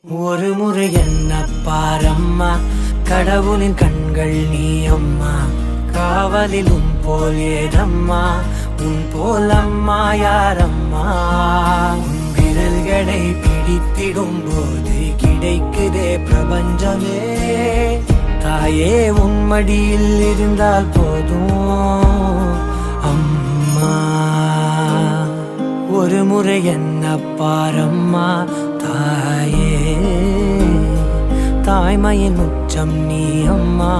ஒரு முறை என்ன பாரம்மா, கடவுளின் கண்கள் நீ அம்மா. காவலில் உன் போல் ஏதம்மா, உன் போல் அம்மா யாரம்மா. உன் விரல்களை பிடித்திடும் போது கிடைக்குதே பிரபஞ்சமே. தாயே உன் மடியில் இருந்தால் போதும் அம்மா. ஒரு முறை என்ன பாரம்மா தாயே, தாய்மையின் உச்சம் நீ அம்மா.